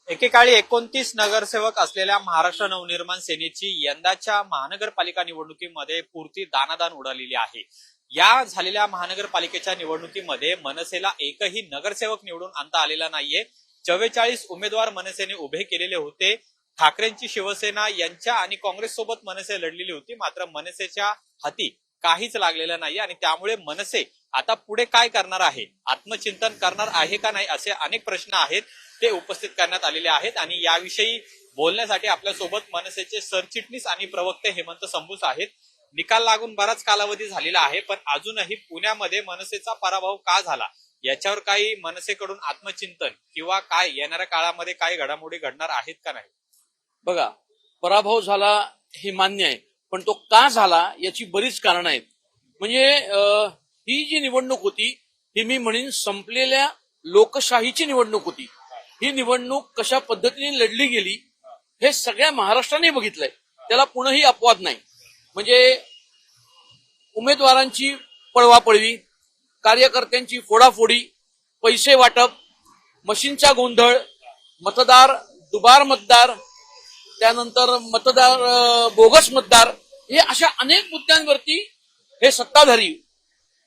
एकेकाळी 29 नगरसेवक असलेल्या महाराष्ट्र नवनिर्माण सेनेची यंदाच्या महानगरपालिका निवडणुकीमध्ये पुरती दानादान उडालेली आहे। या झालेल्या महानगरपालिकेच्या निवडणुकीमध्ये मनसेला एकही नगरसेवक निवडून आणता आलेला नाहीये। 44 उमेदवार मनसेने उभे केलेले होते। ठाकरेंची शिवसेना यांच्या आणि काँग्रेस सोबत मनसे लढलेली होती, मात्र मनसेच्या हाती काहीच लागलेलं नाही आणि त्यामुळे मनसे आता पुढे काय करणार आहे, आत्मचिंतन करणार आहे का नाही, असे अनेक प्रश्न आहेत ते उपस्थित करण्यात आलेले आहेत। आणि याविषयी बोलण्यासाठी आपल्या सोबत मनसेचे सरचिटणीस आणि प्रवक्ते हेमंत संबूस आहेत। निकाल लागून बराच कालावधी झालेला आहे, पण अजूनही पुण्यामध्ये मनसेचा पराभव का झाला याच्यावर काही मनसेकडून आत्मचिंतन किंवा काय येणाऱ्या काळामध्ये काही घडामोडी घडणार आहेत का नाही? बघा, पराभव झाला हे मान्य आहे, पण तो का झाला याची बरीच कारणं आहेत। म्हणजे ही जी निवडणूक होती ही मी म्हणेन संपलेल्या लोकशाहीची निवडणूक होती। ही निवडणूक कशा पद्धतीने लढली गेली हे सगळ्या महाराष्ट्राने बघितलंय, त्याला कुणीही अपवाद नाही। म्हणजे उमेदवारांची पळवापळवी, कार्यकर्त्यांची फोडाफोडी, पैसे वाटप, मशीनचा गोंधळ, मतदार दुबार मतदार, त्यानंतर मतदार बोगस मतदार, हे अशा अनेक मुद्द्यांवरती हे सत्ताधारी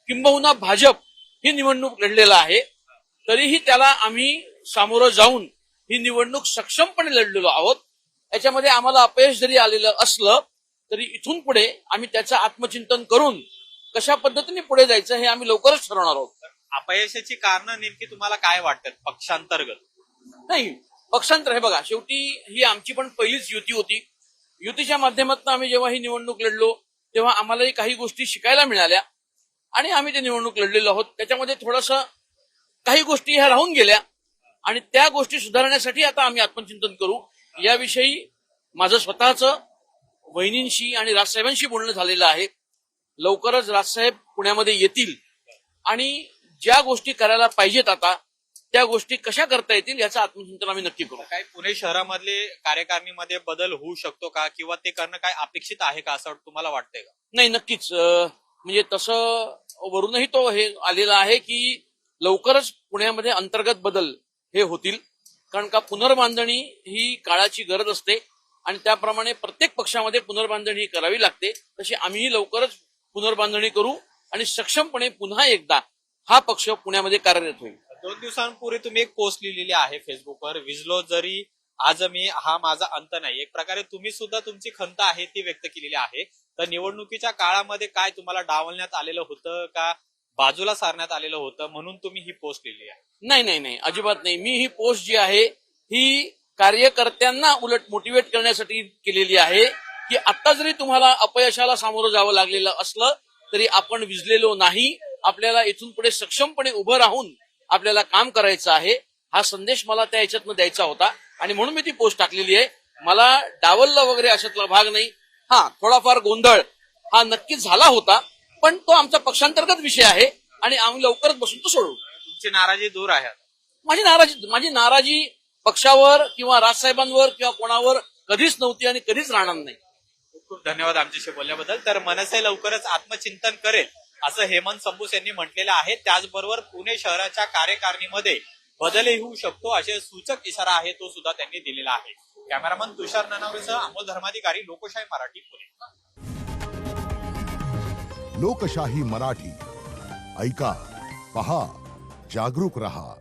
किंबहुना भाजप ही निवडणूक लढलेला आहे। तरीही त्याला आम्ही सामोरं जाऊन ही निवडणूक सक्षमपणे लढलेलो आहोत। याच्यामध्ये आम्हाला अपयश जरी आलेलं असलं तरी इथून पुढे आम्ही त्याचं आत्मचिंतन करून कशा पद्धतीने पुढे जायचं हे आम्ही लवकरच ठरवणार आहोत। अपयशाची कारणं नेमकी तुम्हाला काय वाटतात पक्षांतर्गत? नाही, पक्षांतर हे बघा, शेवटी ही आमची पण पहिलीच युती होती। युतीच्या माध्यमातून आम्ही जेव्हा ही निवडणूक लढलो तेव्हा आम्हालाही काही गोष्टी शिकायला मिळाल्या आणि आम्ही ती निवडणूक लढलेलो आहोत। त्याच्यामध्ये थोडंसं काही गोष्टी ह्या राहून गेल्या आणि त्या गोष्टी सुधारण्यासाठी आता आम्ही आत्मचिंतन करू। याविषयी माझं स्वतःचं वहिनींशी आणि राजसाहेबांशी बोलणं झालेलं आहे। लवकरच राजसाहेब पुण्यामध्ये येतील आणि ज्या गोष्टी करायला पाहिजेत आता त्या गोष्टी कशा करता येतील याचं आत्मचिंतन आम्ही नक्की करू। काय पुणे शहरामधले कार्यकारिणीमध्ये बदल होऊ शकतो का, किंवा ते करणं काय अपेक्षित आहे का असं तुम्हाला वाटतंय का? नाही, नक्कीच। म्हणजे तसं वरूनही तो हे आलेला आहे की लवकरच पुण्यामध्ये अंतर्गत बदल हे होतील, कारण का पुनर्बांधणी ही काळाची गरज असते आणि त्याप्रमाणे प्रत्येक पक्षामध्ये पुनर्बांधणी करावी लागते। तशी आम्हीही लवकरच पुनर्बांधणी करू आणि सक्षमपणे पुन्हा एकदा हा पक्ष पुण्यामध्ये कार्यरत होईल। 2 दिवसांपूर्वी तुम्ही एक पोस्ट लिहिलेली आहे फेसबुकवर, विझलो जरी आज मी हा माझा अंत नाही। एक प्रकारे तुम्ही सुद्धा तुमची खंत आहे ती व्यक्त केलेली आहे। तर निवडणुकीच्या काळामध्ये काय तुम्हाला डावलण्यात आलेलं होतं का, बाजूला सारण्यात आलेलं होतं म्हणून तुम्ही ही पोस्ट लिहिली आहे? नाही नाही नाही, अजिबात नाही। मी ही पोस्ट जी आहे ही कार्यकर्त्यांना उलट मोटिवेट करण्यासाठी केलेली आहे की आता जरी तुम्हाला अपयशाला सामोरं जावं लागलेलं असलं तरी आपण विझलेलो नाही, आपल्याला इथून पुढे सक्षमपणे उभं राहून आपल्याला काम करायचं आहे। हा संदेश मला त्या याच्यातनं द्यायचा होता आणि म्हणून मी ती पोस्ट टाकलेली आहे। मला डावललं वगैरे अशातला भाग नाही। हा, थोडाफार गोंधळ हा नक्कीच झाला होता, पण तो आमचा पक्षांतर्गत विषय आहे आणि आम्ही लवकरच बसून तो सोडवू। तुमची नाराजी दूर आहे? माझी नाराजी पक्षावर किंवा राजसाहेबांवर किंवा कोणावर कधीच नव्हती आणि कधीच राहणार नाही। खूप खूप धन्यवाद आमच्याशी बोलल्याबद्दल। तर मनसे लवकरच आत्मचिंतन करेल असं हेमंत संबूस यांनी म्हटलेलं आहे। त्याचबरोबर पुणे शहराच्या कार्यकारिणीमध्ये बदलही होऊ शकतो असे सूचक इशारा आहे तो सुद्धा त्यांनी दिलेला आहे। कॅमेरामन तुषार ननावरेसह अमोल धर्माधिकारी, लोकशाही मराठी, पुणे। लोकशाही मराठी, ऐका, पहा, जागरूक रहा।